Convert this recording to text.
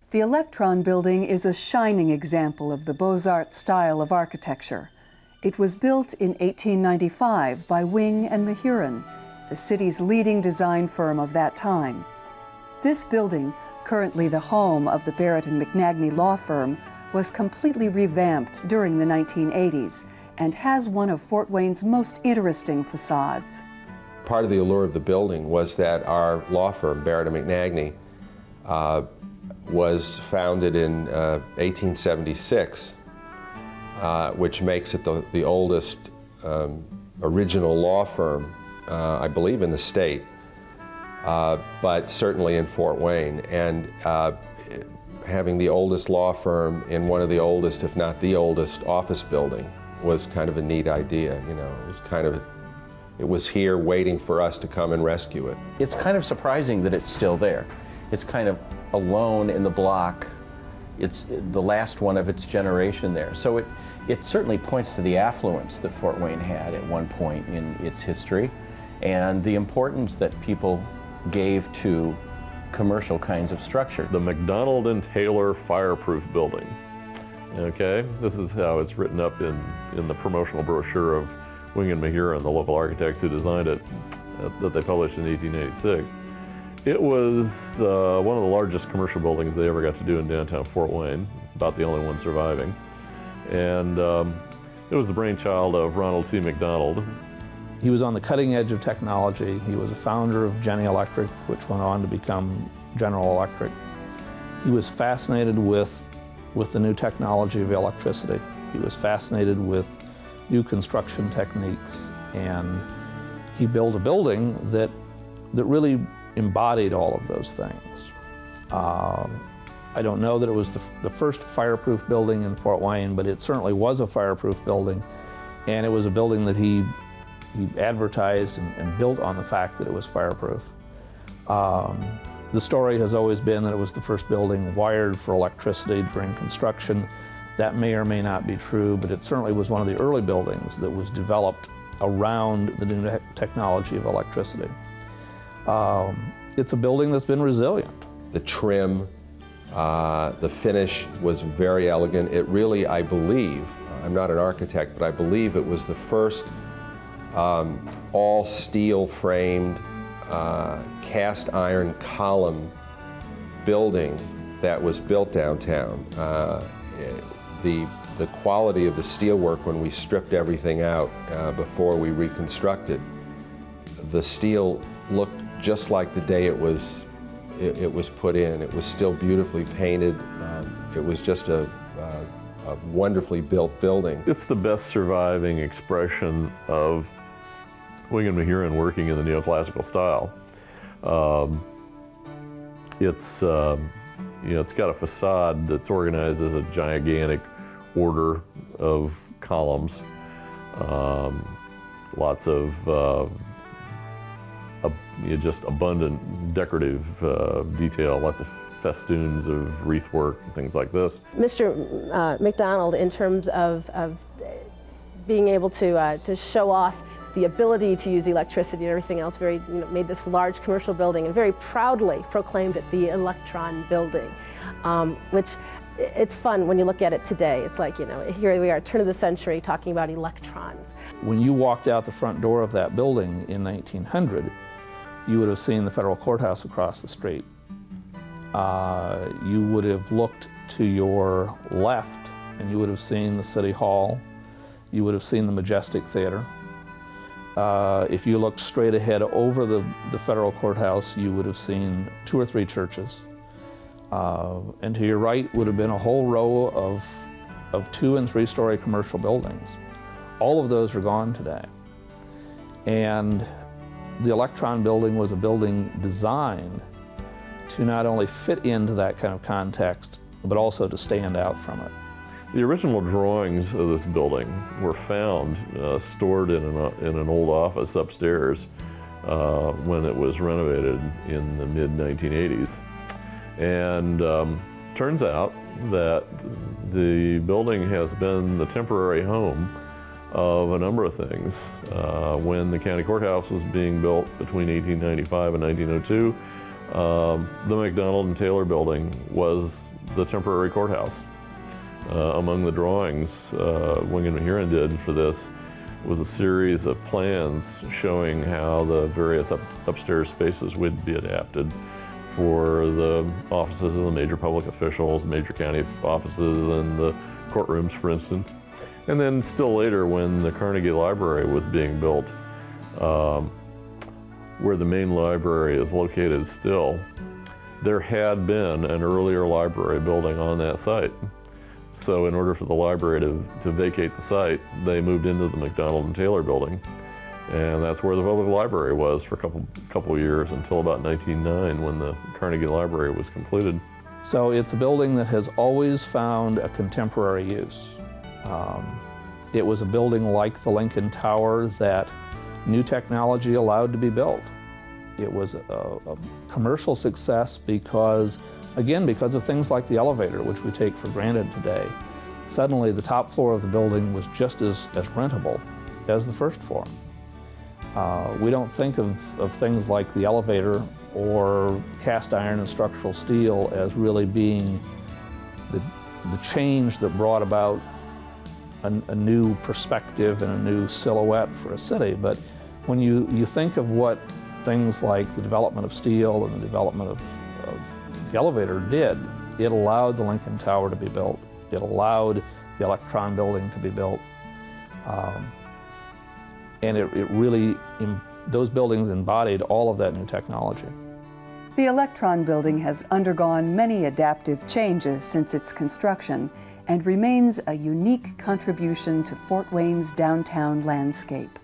The Electron Building is a shining example of the Beaux-Arts style of architecture. It was built in 1895 by Wing and Mahurin, the city's leading design firm of that time. This building, currently the home of the Barrett and McNagny law firm, was completely revamped during the 1980s and has one of Fort Wayne's most interesting facades. Part of the allure of the building was that our law firm, Barrett and McNagny, was founded in 1876, which makes it the oldest original law firm, I believe, in the state, but certainly in Fort Wayne. And having the oldest law firm in one of the oldest, if not the oldest, office building was kind of a neat idea. You know, it was here waiting for us to come and rescue it. It's kind of surprising that it's still there. It's kind of alone in the block. It's the last one of its generation there. So it certainly points to the affluence that Fort Wayne had at one point in its history and the importance that people gave to commercial kinds of structure. The McDonald and Taylor Fireproof Building. Okay, this is how it's written up in the promotional brochure of Wing and Mahurin, the local architects who designed it, that they published in 1886. It was one of the largest commercial buildings they ever got to do in downtown Fort Wayne, about the only one surviving. And it was the brainchild of Ronald T. McDonald. He was on the cutting edge of technology. He was a founder of Genny Electric, which went on to become General Electric. He was fascinated with the new technology of electricity. He was fascinated with new construction techniques, and he built a building that really embodied all of those things. I don't know that it was the first fireproof building in Fort Wayne, but it certainly was a fireproof building, and it was a building that he advertised and built on the fact that it was fireproof. The story has always been that it was the first building wired for electricity during construction. That may or may not be true, but it certainly was one of the early buildings that was developed around the new technology of electricity. It's a building that's been resilient. The trim, the finish was very elegant. It really, I believe, I'm not an architect, but I believe it was the first all steel framed cast iron column building that was built downtown. The quality of the steelwork when we stripped everything out before we reconstructed, the steel looked just like the day it was put in. It was still beautifully painted. It was just a wonderfully built building. It's the best surviving expression of Wing and Mahurin working in the neoclassical style. It's got a facade that's organized as a gigantic order of columns. Lots of just abundant decorative detail, lots of festoons of wreathwork and things like this. Mr. McDonald, in terms of being able to show off the ability to use electricity and everything else, made this large commercial building and very proudly proclaimed it the Electron Building, which it's fun when you look at it today. It's like, here we are, turn of the century, talking about electrons. When you walked out the front door of that building in 1900, you would have seen the federal courthouse across the street. You would have looked to your left and you would have seen the City Hall. You would have seen the Majestic Theater. If you looked straight ahead over the federal courthouse, you would have seen 2 or 3 churches. And to your right would have been a whole row of 2- and 3-story commercial buildings. All of those are gone today. And the Electron Building was a building designed to not only fit into that kind of context, but also to stand out from it. The original drawings of this building were found stored in an old office upstairs when it was renovated in the mid-1980s. And turns out that the building has been the temporary home of a number of things. When the county courthouse was being built between 1895 and 1902, the McDonald and Taylor building was the temporary courthouse. Among the drawings Wing and Mahurin did for this was a series of plans showing how the various upstairs spaces would be adapted for the offices of the major public officials, major county offices, and the courtrooms, for instance. And then still later, when the Carnegie Library was being built, where the main library is located still, there had been an earlier library building on that site. So in order for the library to vacate the site, they moved into the McDonald and Taylor building. And that's where the public library was for a couple of years until about 1909 when the Carnegie Library was completed. So it's a building that has always found a contemporary use. It was a building like the Lincoln Tower that new technology allowed to be built. It was a commercial success because, again, because of things like the elevator, which we take for granted today. Suddenly the top floor of the building was just as rentable as the first floor. We don't think of things like the elevator or cast iron and structural steel as really being the change that brought about a new perspective and a new silhouette for a city. But when you think of what things like the development of steel and the development of the elevator did, it allowed the Lincoln Tower to be built. It allowed the Electron building to be built. And it really, those buildings embodied all of that new technology. The Electron building has undergone many adaptive changes since its construction and remains a unique contribution to Fort Wayne's downtown landscape.